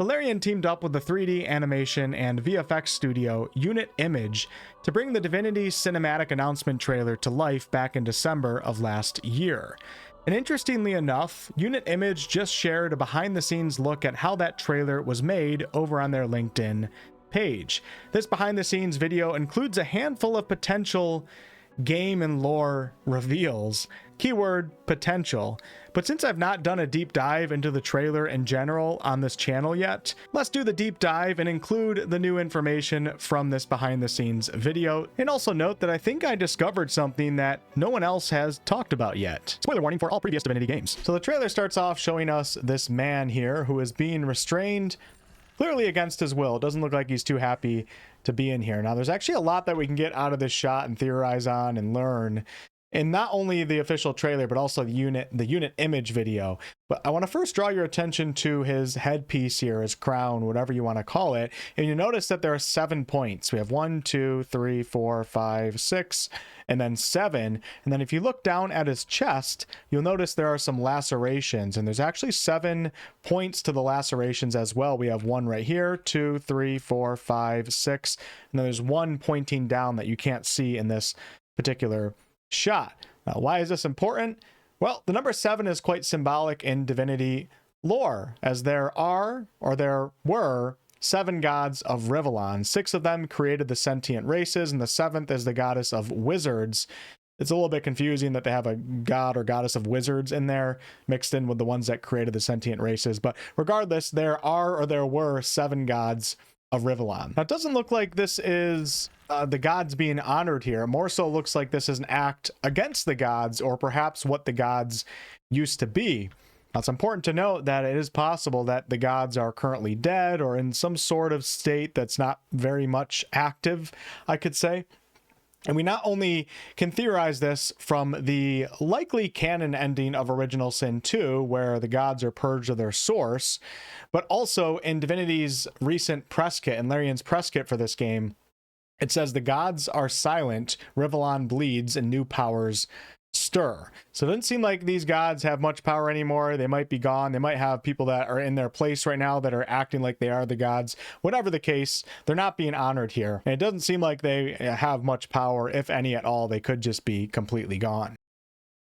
Larian teamed up with the 3D animation and VFX studio 𝑢nit_Image to bring the Divinity cinematic announcement trailer to life back in December of last year. And interestingly enough, 𝑢nit_Image just shared a behind-the-scenes look at how that trailer was made over on their LinkedIn page. This behind-the-scenes video includes a handful of potential game and lore reveals, keyword potential. But since I've not done a deep dive into the trailer in general on this channel yet, let's do the deep dive and include the new information from this behind the scenes video. And also note that I think I discovered something that no one else has talked about yet. Spoiler warning for all previous Divinity games. So the trailer starts off showing us this man here who is being restrained, clearly against his will. Doesn't look like he's too happy to be in here. Now, there's actually a lot that we can get out of this shot and theorize on and learn in not only the official trailer, but also the 𝑢nit_Image video. But I want to first draw your attention to his headpiece here, his crown, whatever you want to call it. And you notice that there are 7 points. We have 1, 2, 3, 4, 5, 6, and then 7. And then if you look down at his chest, you'll notice there are some lacerations, and there's actually 7 points to the lacerations as well. We have 1 right here, 2, 3, 4, 5, 6, and then there's 1 pointing down that you can't see in this particular shot. Now, why is this important? Well, the number 7 is quite symbolic in Divinity lore, as there were 7 gods of Rivellon. 6 of them created the sentient races, and the 7th is the goddess of wizards. It's a little bit confusing that they have a god or goddess of wizards in there mixed in with the ones that created the sentient races. But regardless, there were 7 gods of Rivellon. Now, it doesn't look like this is the gods being honored here. It more so looks like this is an act against the gods, or perhaps what the gods used to be. Now, it's important to note that it is possible that the gods are currently dead or in some sort of state that's not very much active, I could say. And we not only can theorize this from the likely canon ending of Original Sin 2, where the gods are purged of their source, but also in Divinity's recent press kit, and Larian's press kit for this game, it says the gods are silent, Rivellon bleeds, and new powers stir. So it doesn't seem like these gods have much power anymore. They might be gone. They might have people that are in their place right now that are acting like they are the gods. Whatever the case, they're not being honored here. And it doesn't seem like they have much power, if any at all. They could just be completely gone.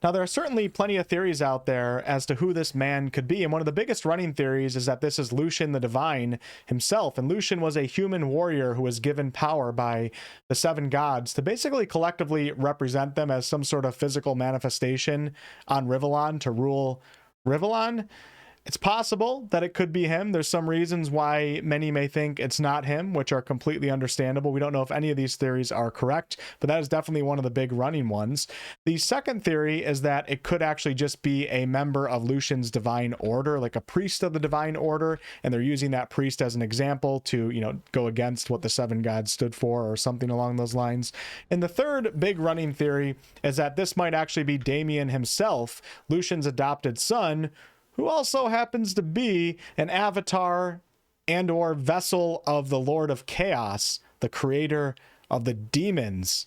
Now, there are certainly plenty of theories out there as to who this man could be, and one of the biggest running theories is that this is Lucian the Divine himself, and Lucian was a human warrior who was given power by the 7 gods to basically collectively represent them as some sort of physical manifestation on Rivellon to rule Rivellon. It's possible that it could be him. There's some reasons why many may think it's not him, which are completely understandable. We don't know if any of these theories are correct, but that is definitely one of the big running ones. The second theory is that it could actually just be a member of Lucian's divine order, like a priest of the divine order, and they're using that priest as an example to, go against what the 7 gods stood for or something along those lines. And the third big running theory is that this might actually be Damien himself, Lucian's adopted son, who also happens to be an avatar and or vessel of the Lord of Chaos, the creator of the demons.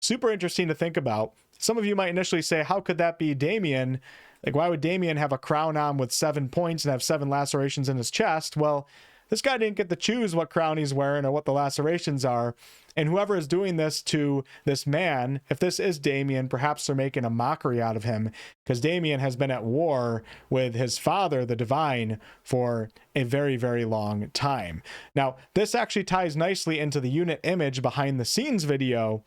Super interesting to think about. Some of you might initially say, how could that be Damien? Like, why would Damien have a crown on with 7 points and have 7 lacerations in his chest? Well, this guy didn't get to choose what crown he's wearing or what the lacerations are. And whoever is doing this to this man, if this is Damien, perhaps they're making a mockery out of him, because Damien has been at war with his father, the Divine, for a very, very long time. Now, this actually ties nicely into the 𝑢nit_Image behind the scenes video.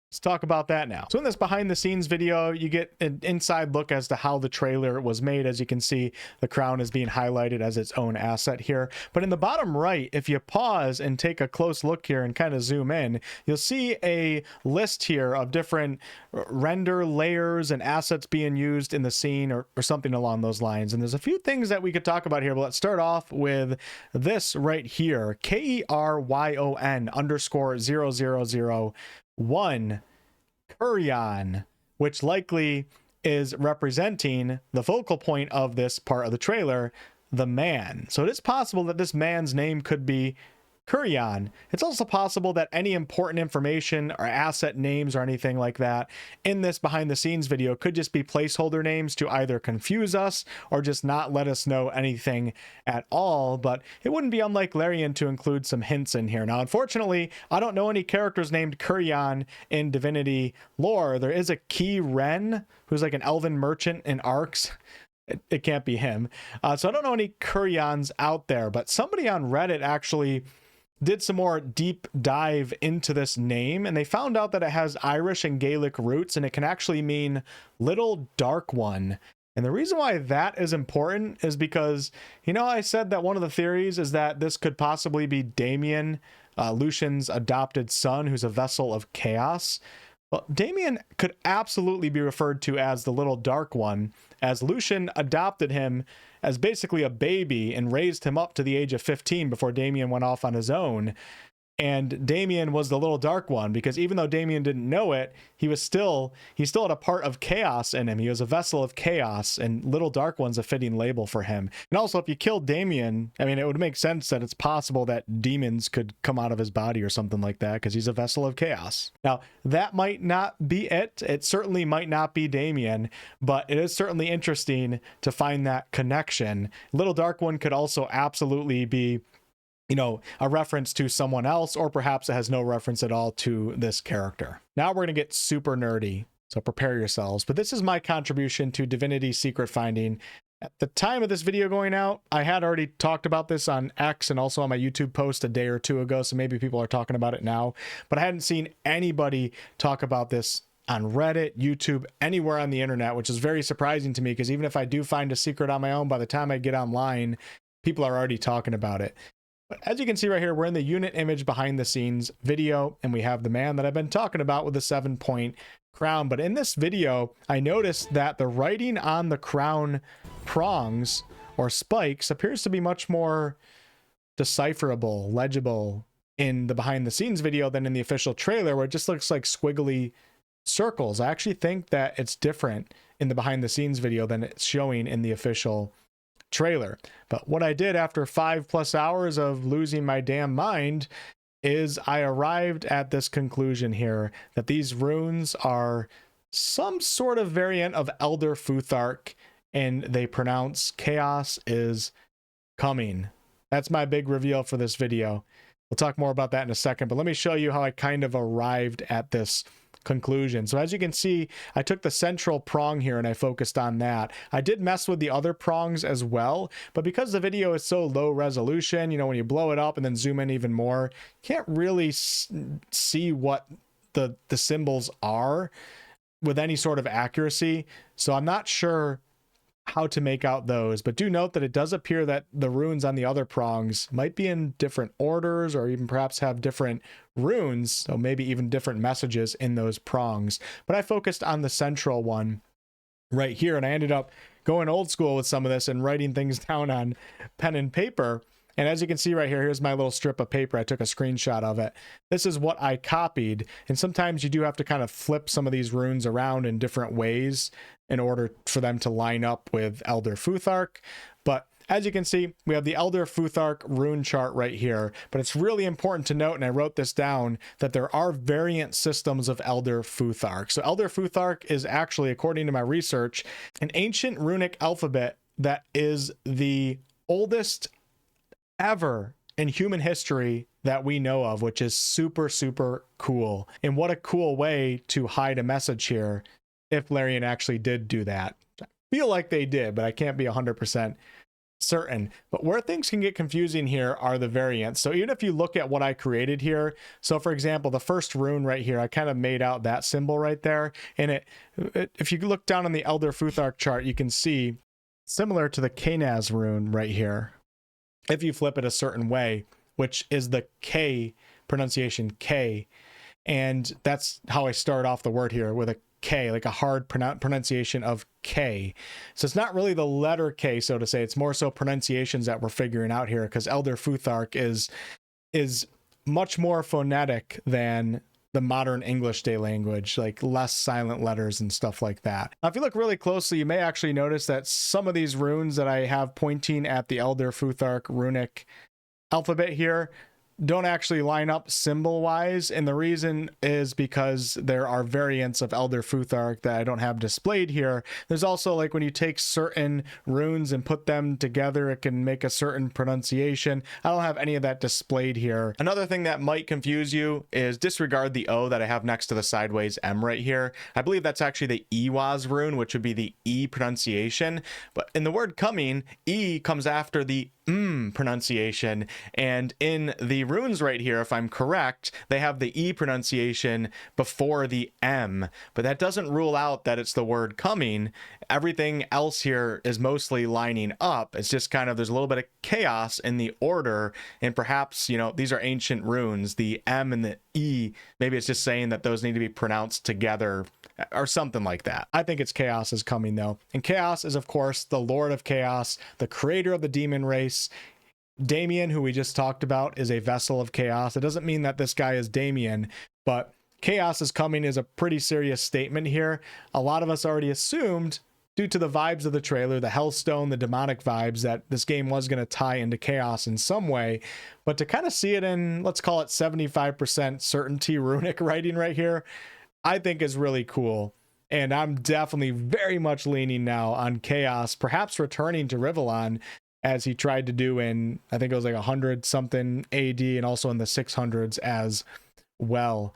Let's talk about that now. So in this behind the scenes video, you get an inside look as to how the trailer was made. As you can see, the crown is being highlighted as its own asset here. But in the bottom right, if you pause and take a close look here and kind of zoom in, you'll see a list here of different render layers and assets being used in the scene or something along those lines. And there's a few things that we could talk about here, but let's start off with this right here, KERYON_0001 Kurion, which likely is representing the focal point of this part of the trailer, the man. So it is possible that this man's name could be Kurion. It's also possible that any important information or asset names or anything like that in this behind the scenes video could just be placeholder names to either confuse us or just not let us know anything at all, but it wouldn't be unlike Larian to include some hints in here. Now, unfortunately, I don't know any characters named Kurion in Divinity lore. There is a Key Ren, who's like an elven merchant in ARCs. It can't be him. So I don't know any Kurions out there, but somebody on Reddit actually did some more deep dive into this name, and they found out that it has Irish and Gaelic roots, and it can actually mean little dark one. And the reason why that is important is because, you know, I said that one of the theories is that this could possibly be Damien, Lucian's adopted son, who's a vessel of chaos. Well, Damien could absolutely be referred to as the little dark one, as Lucian adopted him as basically a baby and raised him up to the age of 15 before Damien went off on his own. And Damien was the little dark one, because even though Damien didn't know it, he still had a part of chaos in him. He was a vessel of chaos, and little dark one's a fitting label for him. And also, if you kill Damien, I mean, it would make sense that it's possible that demons could come out of his body or something like that, because he's a vessel of chaos. Now, that might not be it. It certainly might not be Damien, but it is certainly interesting to find that connection. Little dark one could also absolutely be, you know, a reference to someone else, or perhaps it has no reference at all to this character. Now we're going to get super nerdy, so prepare yourselves. But this is my contribution to Divinity secret finding. At the time of this video going out, I had already talked about this on X and also on my YouTube post a day or two ago, so maybe people are talking about it now. But I hadn't seen anybody talk about this on Reddit, YouTube, anywhere on the internet, which is very surprising to me, because even if I do find a secret on my own, by the time I get online, people are already talking about it. But as you can see right here, we're in the unit image behind the scenes video, and we have the man that I've been talking about with the 7-point crown. But in this video, I noticed that the writing on the crown prongs or spikes appears to be much more decipherable, legible in the behind the scenes video than in the official trailer, where it just looks like squiggly circles. I actually think that it's different in the behind the scenes video than it's showing in the official trailer. But what I did after 5+ hours of losing my damn mind is I arrived at this conclusion here, that these runes are some sort of variant of Elder Futhark, and they pronounce chaos is coming. That's my big reveal for this video. We'll talk more about that in a second, but let me show you how I kind of arrived at this conclusion. So as you can see, I took the central prong here and I focused on that. I did mess with the other prongs as well, but because the video is so low resolution, you know, when you blow it up and then zoom in even more, you can't really see what the symbols are with any sort of accuracy. So I'm not sure how to make out those, but do note that it does appear that the runes on the other prongs might be in different orders, or even perhaps have different runes, so maybe even different messages in those prongs. But I focused on the central one right here, and I ended up going old school with some of this and writing things down on pen and paper. And as you can see right here, here's my little strip of paper. I took a screenshot of it. This is what I copied. And sometimes you do have to kind of flip some of these runes around in different ways in order for them to line up with Elder Futhark. But as you can see, we have the Elder Futhark rune chart right here. But it's really important to note, and I wrote this down, that there are variant systems of Elder Futhark. So Elder Futhark is actually, according to my research, an ancient runic alphabet that is the oldest ever in human history that we know of, which is super, super cool. And what a cool way to hide a message here if Larian actually did do that. I feel like they did, but I can't be 100% certain. But where things can get confusing here are the variants. So even if you look at what I created here, so for example, the first rune right here, I kind of made out that symbol right there. And if you look down on the Elder Futhark chart, you can see similar to the Kanaz rune right here, if you flip it a certain way, which is the K pronunciation, K. And that's how I start off the word here, with a K, like a hard pronunciation of K. So it's not really the letter K, so to say. It's more so pronunciations that we're figuring out here, because Elder Futhark is much more phonetic than the modern English day language, like less silent letters and stuff like that. Now, if you look really closely, you may actually notice that some of these runes that I have pointing at the Elder Futhark runic alphabet here, don't actually line up symbol wise, and the reason is because there are variants of Elder Futhark that I don't have displayed here. There's also, like, when you take certain runes and put them together, it can make a certain pronunciation. I don't have any of that displayed here. Another thing that might confuse you is disregard the O that I have next to the sideways M right here. I believe that's actually the Ewaz rune, which would be the E pronunciation, but in the word coming, E comes after the pronunciation, and in the runes right here, if I'm correct, they have the E pronunciation before the M, but that doesn't rule out that it's the word coming. Everything else here is mostly lining up. It's just kind of, there's a little bit of chaos in the order, and perhaps, you know, these are ancient runes, the M and the E, maybe it's just saying that those need to be pronounced together or something like that. I think it's Chaos is coming though. And Chaos is, of course, the Lord of Chaos, the creator of the demon race. Damien, who we just talked about, is a vessel of Chaos. It doesn't mean that this guy is Damien, but Chaos is coming is a pretty serious statement here. A lot of us already assumed, due to the vibes of the trailer, the Hellstone, the demonic vibes, that this game was going to tie into Chaos in some way. But to kind of see it in, let's call it 75% certainty runic writing right here, I think is really cool. And I'm definitely very much leaning now on Chaos, perhaps returning to Rivellon as he tried to do in, I think it was like 100 something AD, and also in the 600s as well.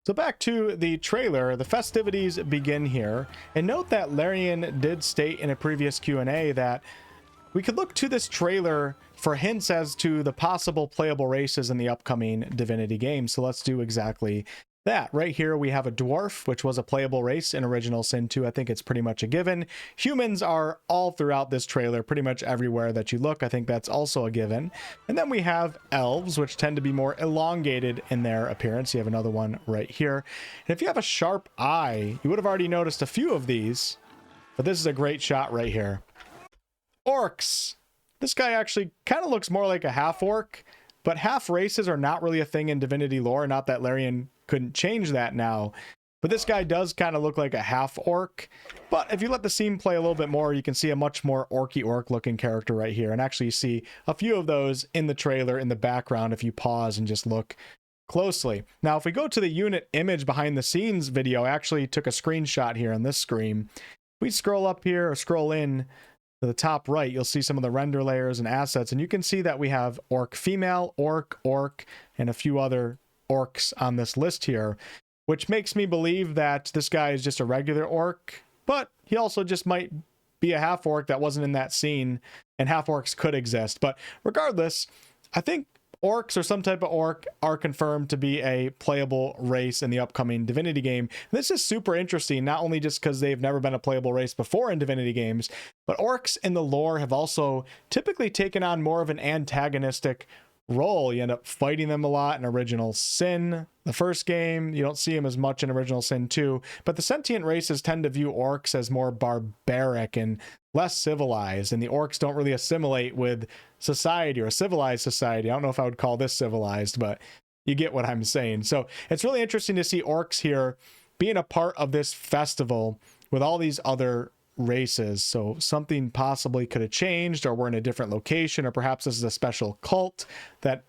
So back to the trailer, the festivities begin here. And note that Larian did state in a previous Q&A that we could look to this trailer for hints as to the possible playable races in the upcoming Divinity game. So let's do exactly that. Right here we have a dwarf, which was a playable race in Original Sin 2. I think it's pretty much a given. Humans are all throughout this trailer, pretty much everywhere that you look. I think that's also a given. And then we have elves, which tend to be more elongated in their appearance. You have another one right here. And if you have a sharp eye, you would have already noticed a few of these, but this is a great shot right here. Orcs. This guy actually kind of looks more like a half orc, but half races are not really a thing in Divinity lore. Not that Larian couldn't change that now, but this guy does kind of look like a half orc. But if you let the scene play a little bit more, you can see a much more orky orc looking character right here, and actually you see a few of those in the trailer in the background if you pause and just look closely. Now if we go to the unit image behind the scenes video, I actually took a screenshot here on this screen. If we scroll up here or scroll in to the top right, you'll see some of the render layers and assets, and you can see that we have orc female, orc, and a few other orcs on this list here, which makes me believe that this guy is just a regular orc, but he also just might be a half orc that wasn't in that scene, and half orcs could exist. But regardless, I think orcs or some type of orc are confirmed to be a playable race in the upcoming Divinity game. And this is super interesting, not only just because they've never been a playable race before in Divinity games, but orcs in the lore have also typically taken on more of an antagonistic role. You end up fighting them a lot in Original Sin, the first game. You don't see them as much in Original Sin 2, but the sentient races tend to view orcs as more barbaric and less civilized, and the orcs don't really assimilate with society or a civilized society. I don't know if I would call this civilized, but you get what I'm saying. So it's really interesting to see orcs here being a part of this festival with all these other races. So something possibly could have changed, or we're in a different location, or perhaps this is a special cult that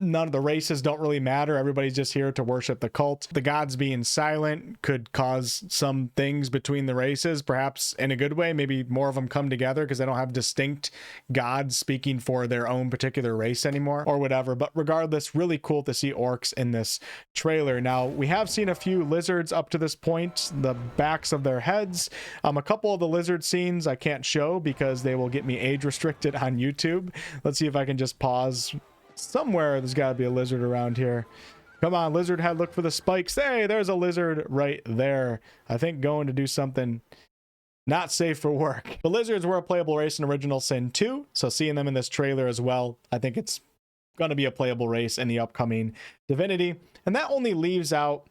none of the races don't really matter. Everybody's just here to worship the cult. The gods being silent could cause some things between the races, perhaps in a good way. Maybe more of them come together because they don't have distinct gods speaking for their own particular race anymore, or whatever. But regardless, really cool to see orcs in this trailer. Now, we have seen a few lizards up to this point, the backs of their heads. A couple of the lizard scenes I can't show because they will get me age restricted on YouTube. Let's see if I can just pause. Somewhere there's got to be a lizard around here. Come on, lizard head, look for the spikes. Hey, there's a lizard right there. I think going to do something not safe for work. The lizards were a playable race in Original Sin 2, so seeing them in this trailer as well, I think it's going to be a playable race in the upcoming Divinity. And that only leaves out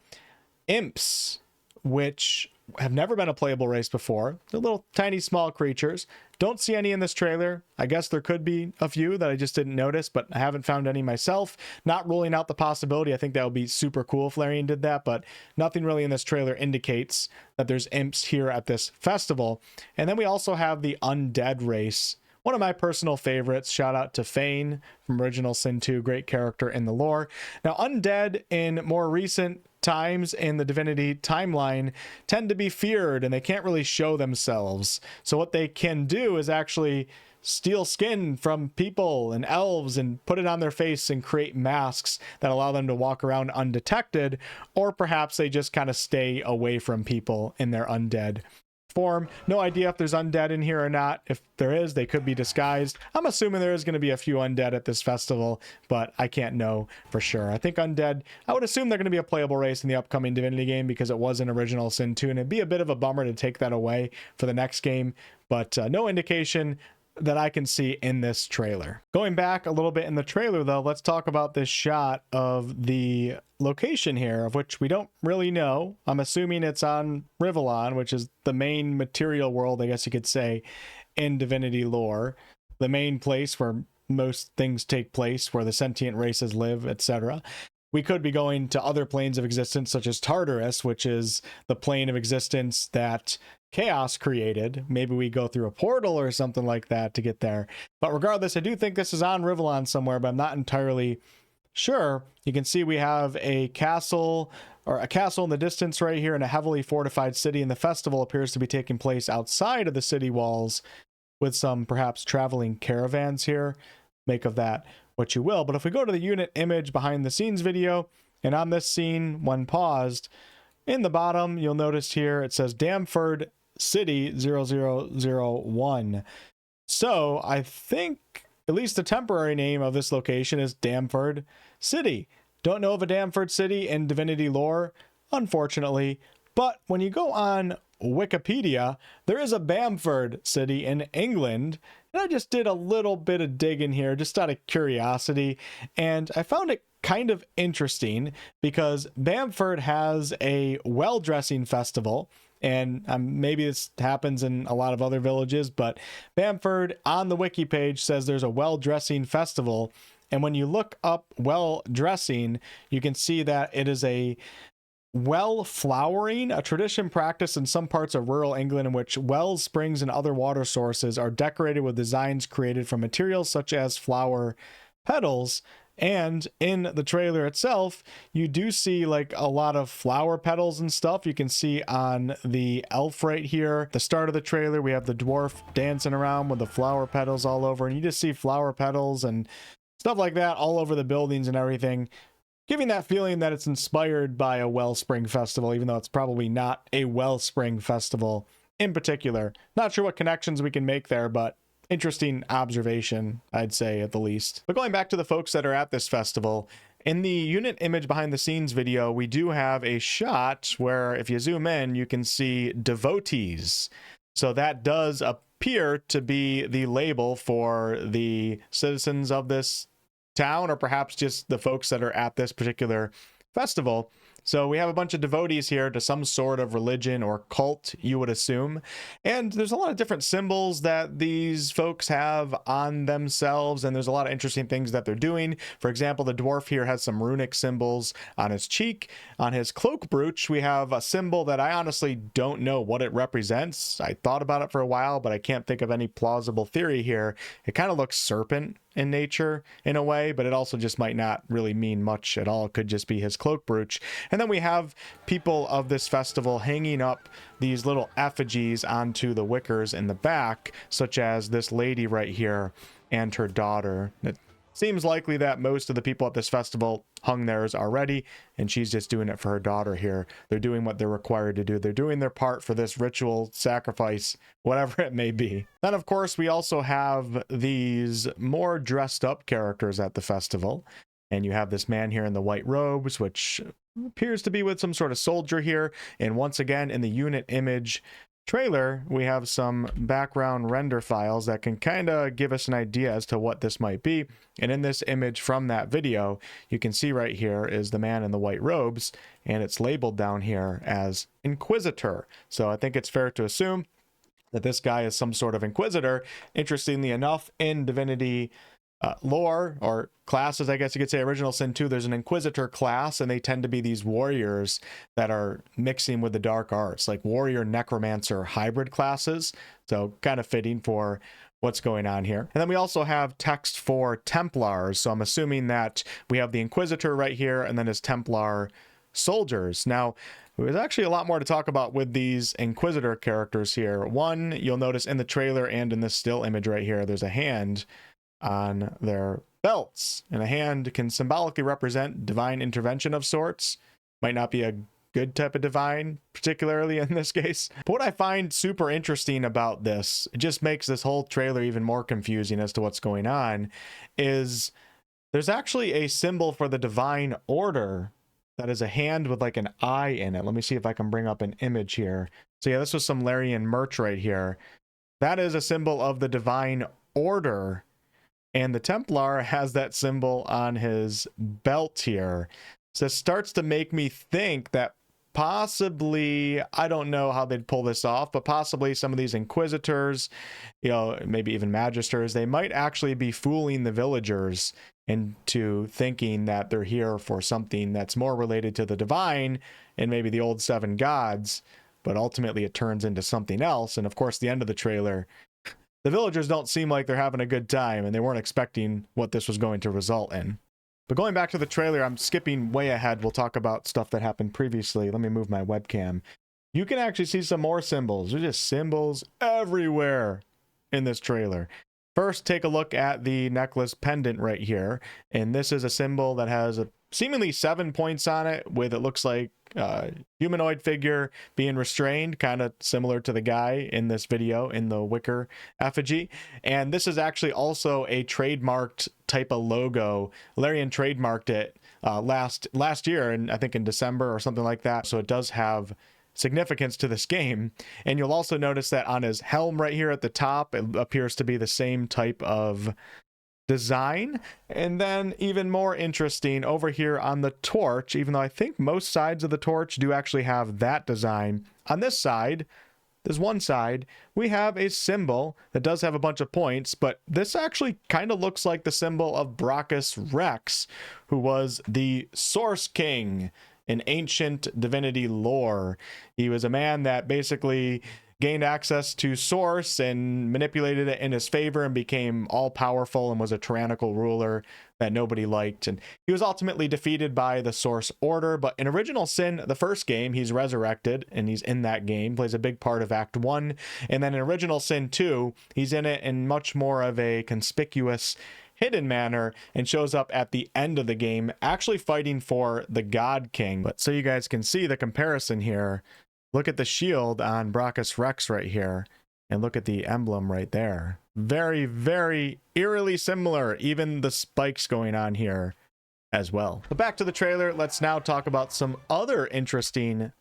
imps, which have never been a playable race before. They're little tiny small creatures. Don't see any in this trailer. I guess there could be a few that I just didn't notice, but I haven't found any myself. Not ruling out the possibility. I think that would be super cool if Larian did that, but nothing really in this trailer indicates that there's imps here at this festival. And then we also have the undead race, One of my personal favorites. Shout out to Fane from Original Sin 2, great character in the lore. Now, undead in more recent times in the Divinity timeline tend to be feared, and they can't really show themselves. So what they can do is actually steal skin from people and elves and put it on their face and create masks that allow them to walk around undetected, or perhaps they just kind of stay away from people in their undead form. No idea if there's undead in here or not. If there is, they could be disguised. I'm assuming there is going to be a few undead at this festival, but I can't know for sure. I think undead, I would assume they're going to be a playable race in the upcoming Divinity game because it was an Original Sin 2, and it'd be a bit of a bummer to take that away for the next game, but no indication that I can see in this trailer. Going back a little bit in the trailer though, let's talk about this shot of the location here, of which we don't really know. I'm assuming it's on Rivellon, which is the main material world, I guess you could say, in Divinity lore. The main place where most things take place, where the sentient races live, etc. We could be going to other planes of existence, such as Tartarus, which is the plane of existence that Chaos created. Maybe we go through a portal or something like that to get there. But regardless, I do think this is on Rivellon somewhere, but I'm not entirely sure. You can see we have a castle, or a castle in the distance right here, and a heavily fortified city, and the festival appears to be taking place outside of the city walls with some perhaps traveling caravans here. Make of that what you will. But if we go to the unit image behind the scenes video, and on this scene, when paused, in the bottom, you'll notice here it says Damford City 0001. So I think at least the temporary name of this location is Damford City. Don't know of a Damford City in Divinity lore, unfortunately, but when you go on Wikipedia, there is a Bamford City in England, and I just did a little bit of digging here just out of curiosity, and I found it kind of interesting because Bamford has a well-dressing festival, and maybe this happens in a lot of other villages, but Bamford on the wiki page says there's a well-dressing festival, and when you look up well-dressing, you can see that it is a well flowering, a tradition practiced in some parts of rural England in which wells, springs, and other water sources are decorated with designs created from materials such as flower petals. And in the trailer itself, you do see like a lot of flower petals and stuff. You can see on the elf right here, the start of the trailer, we have the dwarf dancing around with the flower petals all over, and you just see flower petals and stuff like that all over the buildings and everything, giving that feeling that it's inspired by a wellspring festival, even though it's probably not a wellspring festival in particular. Not sure what connections we can make there, but interesting observation, I'd say, at the least. But going back to the folks that are at this festival, in the unit image behind the scenes video, we do have a shot where if you zoom in, you can see devotees. So that does appear to be the label for the citizens of this town, or perhaps just the folks that are at this particular festival. So we have a bunch of devotees here to some sort of religion or cult, you would assume. And there's a lot of different symbols that these folks have on themselves, and there's a lot of interesting things that they're doing. For example, the dwarf here has some runic symbols on his cheek. On his cloak brooch, we have a symbol that I honestly don't know what it represents. I thought about it for a while, but I can't think of any plausible theory here. It kind of looks serpent in nature in a way, but it also just might not really mean much at all. It could just be his cloak brooch. And then we have people of this festival hanging up these little effigies onto the wickers in the back, such as this lady right here and her daughter. It seems likely that most of the people at this festival hung theirs already, and she's just doing it for her daughter here. They're doing what they're required to do. They're doing their part for this ritual sacrifice, whatever it may be. Then, of course, we also have these more dressed up characters at the festival. And you have this man here in the white robes, which appears to be with some sort of soldier here. And once again, in the unit image trailer, we have some background render files that can kind of give us an idea as to what this might be. And in this image from that video, you can see right here is the man in the white robes, and it's labeled down here as Inquisitor. So I think it's fair to assume that this guy is some sort of Inquisitor. Interestingly enough, in Divinity lore, or classes, I guess you could say, Original Sin 2, there's an Inquisitor class, and they tend to be these warriors that are mixing with the dark arts, like warrior necromancer hybrid classes. So kind of fitting for what's going on here. And then we also have text for Templars. So I'm assuming that we have the Inquisitor right here and then his Templar soldiers. Now, there's actually a lot more to talk about with these Inquisitor characters here. One, you'll notice in the trailer and in this still image right here, there's a hand on their belts. And a hand can symbolically represent divine intervention of sorts. Might not be a good type of divine, particularly in this case. But what I find super interesting about this, it just makes this whole trailer even more confusing as to what's going on, is there's actually a symbol for the divine order that is a hand with like an eye in it. Let me see if I can bring up an image here. So yeah, this was some Larian merch right here. That is a symbol of the divine order. And the Templar has that symbol on his belt here. So it starts to make me think that possibly, I don't know how they'd pull this off, but possibly some of these Inquisitors, you know, maybe even Magisters, they might actually be fooling the villagers into thinking that they're here for something that's more related to the divine and maybe the old seven gods, but ultimately it turns into something else. And of course, the end of the trailer, the villagers don't seem like they're having a good time, and they weren't expecting what this was going to result in. But going back to the trailer, I'm skipping way ahead. We'll talk about stuff that happened previously. Let me move my webcam. You can actually see some more symbols. There's just symbols everywhere in this trailer. First, take a look at the necklace pendant right here. And this is a symbol that has seemingly 7 points on it, with it looks like a humanoid figure being restrained, kind of similar to the guy in this video in the Wicker effigy. And this is actually also a trademarked type of logo. Larian trademarked it last year, and I think in December or something like that. So it does have significance to this game. And you'll also notice that on his helm right here at the top, it appears to be the same type of design. And then even more interesting, over here on the torch, even though I think most sides of the torch do actually have that design, on this side, there's one side, we have a symbol that does have a bunch of points, but this actually kind of looks like the symbol of Brachus Rex, who was the Source King in ancient Divinity lore. He was a man that basically gained access to Source and manipulated it in his favor and became all-powerful and was a tyrannical ruler that nobody liked. And he was ultimately defeated by the Source Order, but in Original Sin, the first game, he's resurrected, and he's in that game, plays a big part of Act 1. And then in Original Sin 2, he's in it in much more of a conspicuous, hidden manner, and shows up at the end of the game, actually fighting for the God King. But so you guys can see the comparison here, look at the shield on Brachus Rex right here, and look at the emblem right there. Very, very eerily similar, even the spikes going on here as well. But back to the trailer, let's now talk about some other interesting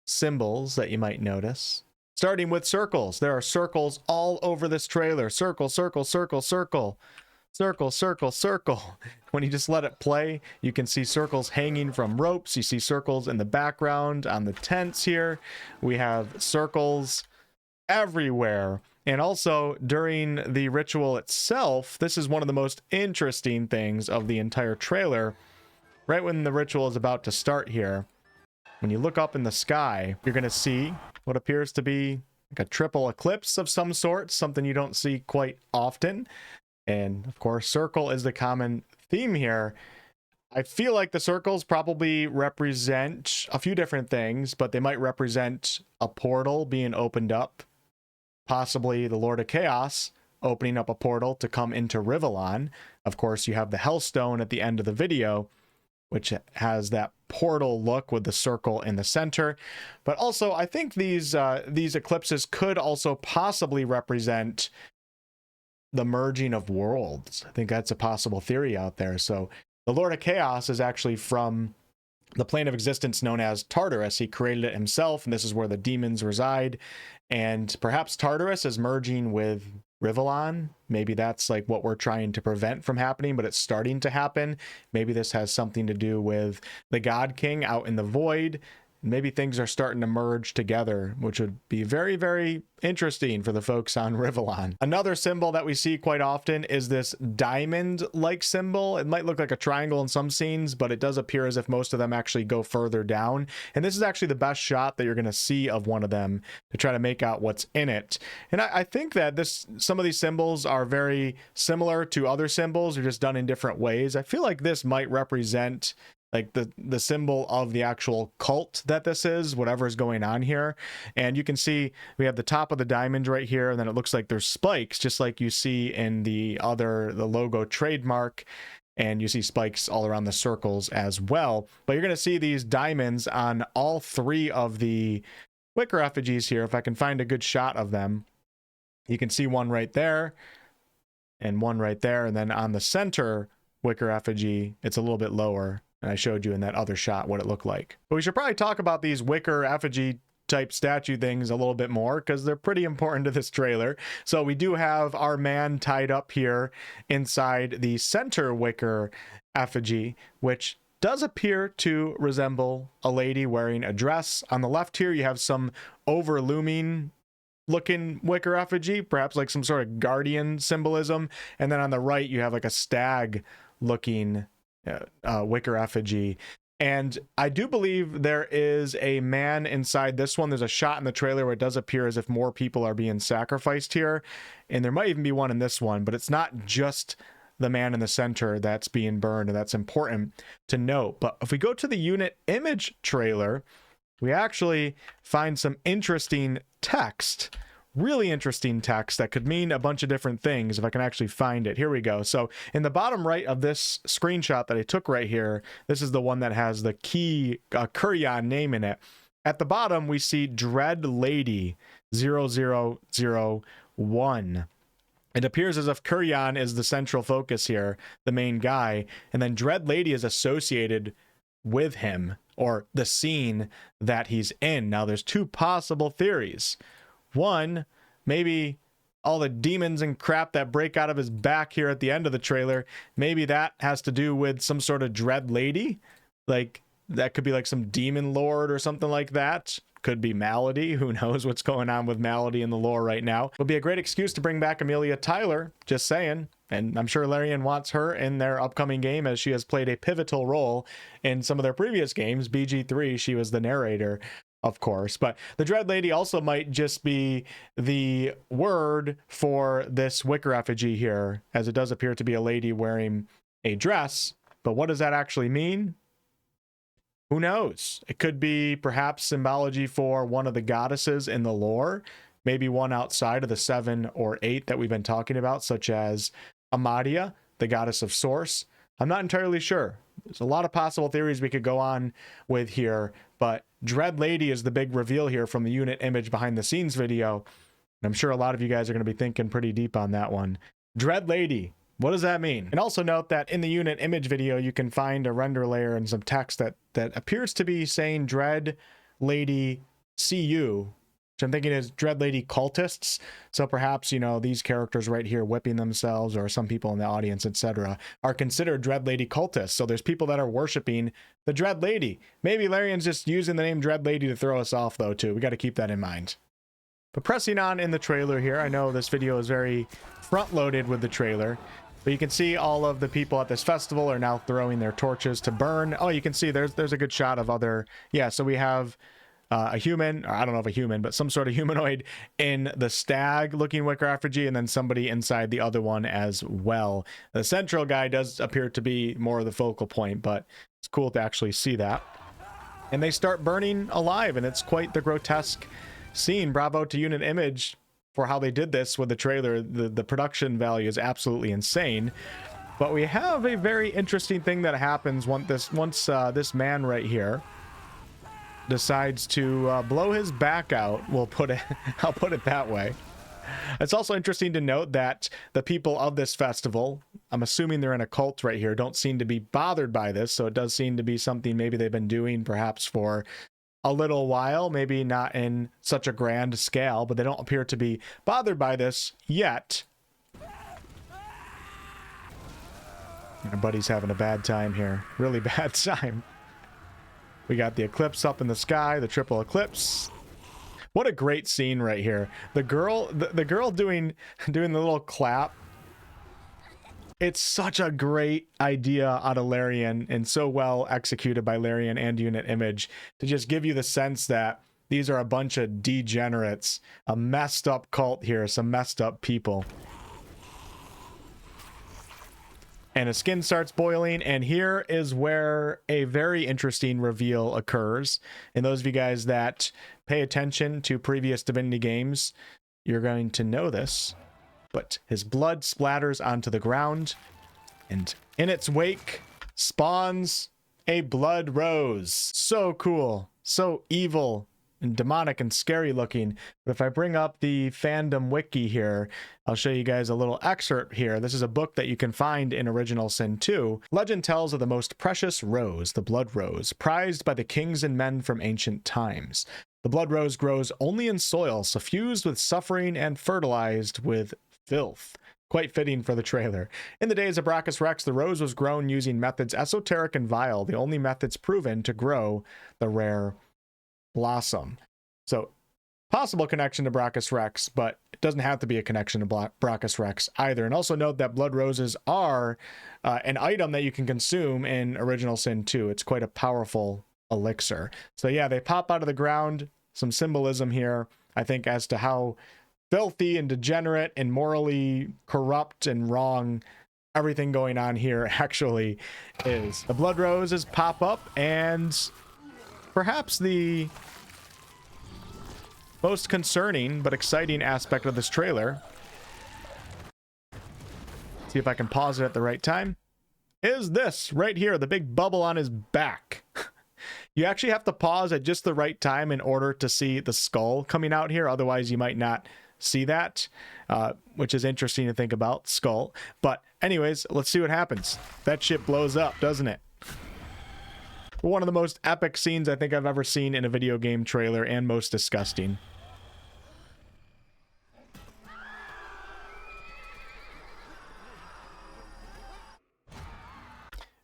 symbols that you might notice. Starting with circles. There are circles all over this trailer. Circle, circle, circle, circle. Circle, circle, circle. When you just let it play, you can see circles hanging from ropes. You see circles in the background on the tents here. We have circles everywhere. And also during the ritual itself, this is one of the most interesting things of the entire trailer. Right when the ritual is about to start here, when you look up in the sky, you're going to see what appears to be like a triple eclipse of some sort, something you don't see quite often. And of course, circle is the common theme here. I feel like the circles probably represent a few different things, but they might represent a portal being opened up, possibly the Lord of Chaos opening up a portal to come into Rivellon. Of course, you have the Hellstone at the end of the video, which has that portal look with the circle in the center. But also, I think these eclipses could also possibly represent the merging of worlds. I think that's a possible theory out there. So the Lord of Chaos is actually from the plane of existence known as Tartarus. He created it himself, and this is where the demons reside. And perhaps Tartarus is merging with Rivellon. Maybe that's like what we're trying to prevent from happening, but it's starting to happen. Maybe this has something to do with the God King out in the void, Maybe things are starting to merge together, which would be very, very interesting for the folks on Rivellon. Another symbol that we see quite often is this diamond-like symbol. It might look like a triangle in some scenes, but it does appear as if most of them actually go further down. And this is actually the best shot that you're going to see of one of them to try to make out what's in it. And I think that some of these symbols are very similar to other symbols. They're just done in different ways. I feel like this might represent like the symbol of the actual cult that this is, whatever is going on here. And you can see we have the top of the diamond right here, and then it looks like there's spikes, just like you see in the logo trademark, and you see spikes all around the circles as well. But you're going to see these diamonds on all three of the Wicker effigies here. If I can find a good shot of them, you can see one right there and one right there, and then on the center Wicker effigy, it's a little bit lower. And I showed you in that other shot what it looked like. But we should probably talk about these Wicker effigy type statue things a little bit more, because they're pretty important to this trailer. So we do have our man tied up here inside the center Wicker effigy, which does appear to resemble a lady wearing a dress. On the left here, you have some overlooming looking Wicker effigy, perhaps like some sort of guardian symbolism. And then on the right, you have like a stag looking Wicker effigy. And I do believe there is a man inside this one. There's a shot in the trailer where it does appear as if more people are being sacrificed here, and there might even be one in this one, but it's not just the man in the center that's being burned, and that's important to note. But if we go to the unit image trailer, we actually find some interesting text, really interesting text that could mean a bunch of different things if I can actually find it. Here we go. So in the bottom right of this screenshot that I took right here, this is the one that has the key Kurion name in it. At the bottom, we see Dread Lady 0001. It appears as if Kurion is the central focus here, the main guy, and then Dread Lady is associated with him or the scene that he's in. Now, there's two possible theories. One, maybe all the demons and crap that break out of his back here at the end of the trailer, maybe that has to do with some sort of Dread Lady. Like, that could be like some demon lord or something like that. Could be Malady. Who knows what's going on with Malady in the lore right now. Would be a great excuse to bring back Amelia Tyler, just saying. And I'm sure Larian wants her in their upcoming game, as she has played a pivotal role in some of their previous games. BG3, she was the narrator, of course. But the Dread Lady also might just be the word for this Wicker effigy here, as it does appear to be a lady wearing a dress. But what does that actually mean? Who knows? It could be perhaps symbology for one of the goddesses in the lore, maybe one outside of the 7 or 8 that we've been talking about, such as Amadia, the goddess of Source. I'm not entirely sure. There's a lot of possible theories we could go on with here, but Dread Lady is the big reveal here from the unit image behind the scenes video. And I'm sure a lot of you guys are going to be thinking pretty deep on that one. Dread Lady, what does that mean? And also note that in the unit image video, you can find a render layer and some text that appears to be saying Dread Lady CU, which I'm thinking is Dread Lady cultists. So perhaps, you know, these characters right here whipping themselves, or some people in the audience, etc., are considered Dread Lady cultists. So there's people that are worshiping the Dread Lady. Maybe Larian's just using the name Dread Lady to throw us off, though, too. We got to keep that in mind. But pressing on in the trailer here, I know this video is very front-loaded with the trailer, but you can see all of the people at this festival are now throwing their torches to burn. Oh, you can see there's a good shot of other... Yeah, so we have a human, or I don't know if a human, but some sort of humanoid in the stag-looking Wicker effigy, and then somebody inside the other one as well. The central guy does appear to be more of the focal point, but it's cool to actually see that. And they start burning alive, and it's quite the grotesque scene. Bravo to Unit Image for how they did this with the trailer. The production value is absolutely insane. But we have a very interesting thing that happens once this man right here decides to blow his back out. I'll put it that way. It's also interesting to note that the people of this festival, I'm assuming they're in a cult right here, don't seem to be bothered by this. So it does seem to be something maybe they've been doing perhaps for a little while, maybe not in such a grand scale, but they don't appear to be bothered by this yet. Our buddy's having a bad time here. Really bad time. We got the eclipse up in the sky, the triple eclipse. What a great scene right here. The girl, the girl doing the little clap. It's such a great idea out of Larian, and so well executed by Larian and Unit Image to just give you the sense that these are a bunch of degenerates, a messed up cult here, some messed up people. And his skin starts boiling, and here is where a very interesting reveal occurs. And those of you guys that pay attention to previous Divinity games, you're going to know this. But his blood splatters onto the ground, and in its wake spawns a blood rose. So cool, so evil and demonic and scary looking. But if I bring up the fandom wiki here, I'll show you guys a little excerpt here. This is a book that you can find in Original Sin 2. Legend tells of the most precious rose, the blood rose, prized by the kings and men from ancient times. The blood rose grows only in soil, suffused with suffering and fertilized with filth. Quite fitting for the trailer. In the days of Brachus Rex, the rose was grown using methods esoteric and vile, the only methods proven to grow the rare blossom. So, possible connection to Brachus Rex, but it doesn't have to be a connection to Brachus Rex either. And also note that blood roses are an item that you can consume in Original Sin 2. It's quite a powerful elixir. So yeah, they pop out of the ground. Some symbolism here, I think, as to how filthy and degenerate and morally corrupt and wrong everything going on here actually is. The blood roses pop up, and perhaps the most concerning but exciting aspect of this trailer, see if I can pause it at the right time, is this right here, the big bubble on his back. You actually have to pause at just the right time in order to see the skull coming out here, otherwise you might not see that, which is interesting to think about, skull. But anyways, let's see what happens. That shit blows up, doesn't it? One of the most epic scenes I think I've ever seen in a video game trailer, and most disgusting.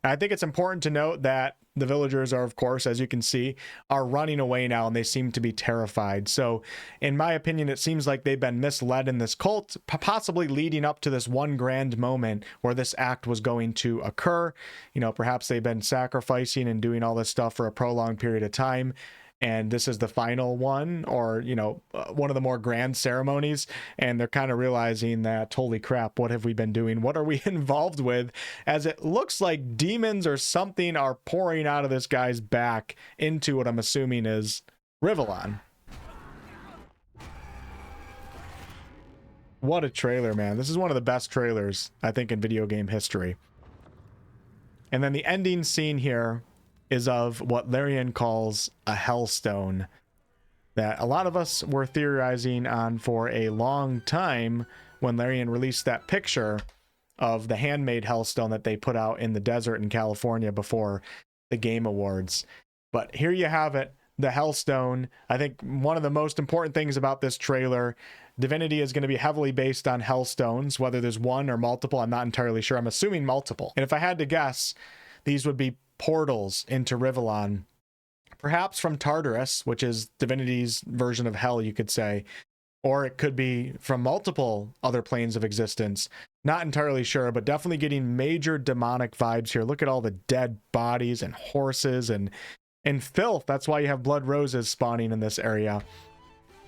I think it's important to note that the villagers are, of course, as you can see, are running away now, and they seem to be terrified. So, in my opinion, it seems like they've been misled in this cult, possibly leading up to this one grand moment where this act was going to occur. You know, perhaps they've been sacrificing and doing all this stuff for a prolonged period of time, and this is the final one, or, you know, one of the more grand ceremonies, and they're kind of realizing that, holy crap, what have we been doing? What are we involved with? As it looks like demons or something are pouring out of this guy's back into what I'm assuming is Rivellon. What a trailer, man. This is one of the best trailers, I think, in video game history. And then the ending scene here is of what Larian calls a Hellstone, that a lot of us were theorizing on for a long time when Larian released that picture of the handmade Hellstone that they put out in the desert in California before the Game Awards. But here you have it, the Hellstone. I think one of the most important things about this trailer, Divinity is going to be heavily based on Hellstones, whether there's one or multiple, I'm not entirely sure. I'm assuming multiple. And if I had to guess, these would be portals into Rivellon, perhaps from Tartarus, which is Divinity's version of hell, you could say, or it could be from multiple other planes of existence. Not entirely sure, but definitely getting major demonic vibes here. Look at all the dead bodies and horses and filth. That's why you have blood roses spawning in this area,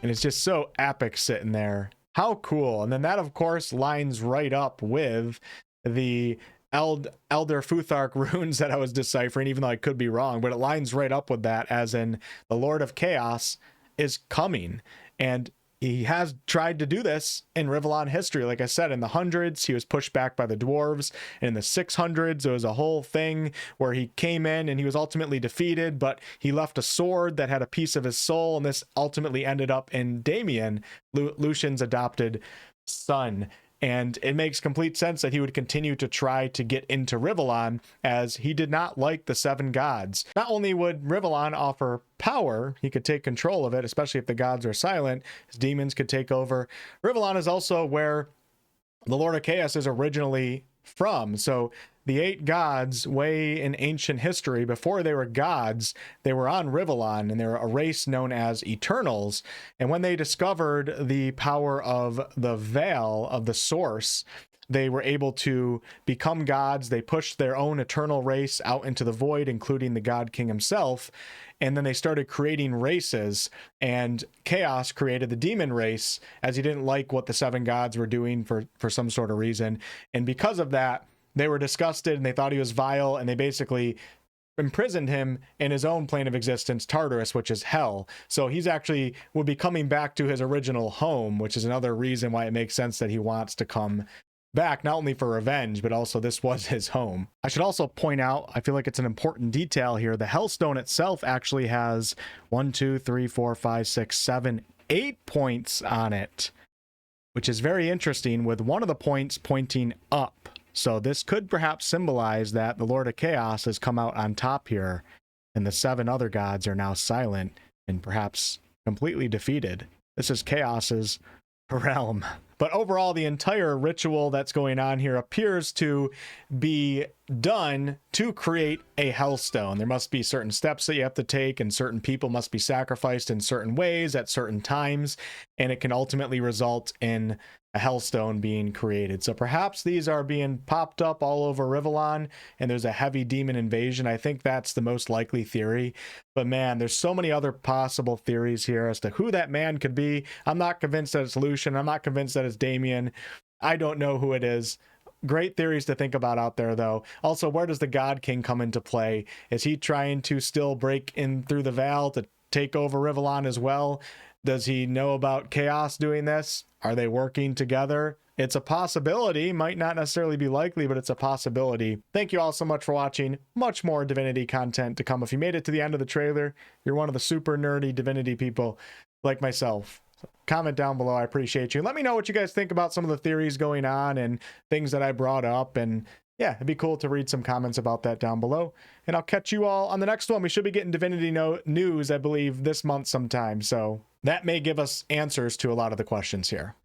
and it's just so epic sitting there. How cool. And then that, of course, lines right up with the Elder Futhark runes that I was deciphering, even though I could be wrong, but it lines right up with that, as in the Lord of Chaos is coming, and he has tried to do this in Rivellon history. Like I said, in the hundreds, he was pushed back by the dwarves. In the 600s, there was a whole thing where he came in and he was ultimately defeated, but he left a sword that had a piece of his soul, and this ultimately ended up in Damien, Lucian's adopted son. And it makes complete sense that he would continue to try to get into Rivellon, as he did not like the seven gods. Not only would Rivellon offer power, he could take control of it, especially if the gods are silent, his demons could take over. Rivellon is also where the Lord of Chaos is originally from. So the 8 gods, way in ancient history, before they were gods, they were on Rivellon, and they were a race known as Eternals. And when they discovered the power of the veil, of the source, they were able to become gods. They pushed their own eternal race out into the void, including the God King himself. And then they started creating races, and Chaos created the demon race, as he didn't like what the 7 gods were doing for some sort of reason. And because of that, they were disgusted and they thought he was vile, and they basically imprisoned him in his own plane of existence, Tartarus, which is hell. So he's actually will be coming back to his original home, which is another reason why it makes sense that he wants to come back, not only for revenge, but also this was his home. I should also point out, I feel like it's an important detail here, the Hellstone itself actually has 1, 2, 3, 4, 5, 6, 7, 8 points on it, which is very interesting, with one of the points pointing up. So this could perhaps symbolize that the Lord of Chaos has come out on top here, and the 7 other gods are now silent and perhaps completely defeated. This is Chaos's realm. But overall, the entire ritual that's going on here appears to be done to create a Hellstone. There must be certain steps that you have to take, and certain people must be sacrificed in certain ways at certain times, and it can ultimately result in a Hellstone being created. So perhaps these are being popped up all over Rivellon, and there's a heavy demon invasion. I think that's the most likely theory. But man, there's so many other possible theories here as to who that man could be. I'm not convinced that it's Lucian. I'm not convinced that it's Damien. I don't know who it is. Great theories to think about out there, though. Also, where does the God King come into play? Is he trying to still break in through the veil to take over Rivellon as well? Does he know about Chaos doing this? Are they working together? It's a possibility. Might not necessarily be likely, but it's a possibility. Thank you all so much for watching. Much more Divinity content to come. If you made it to the end of the trailer, you're one of the super nerdy Divinity people like myself. So comment down below. I appreciate you. Let me know what you guys think about some of the theories going on and things that I brought up. And yeah, it'd be cool to read some comments about that down below. And I'll catch you all on the next one. We should be getting Divinity news, I believe, this month sometime. So that may give us answers to a lot of the questions here.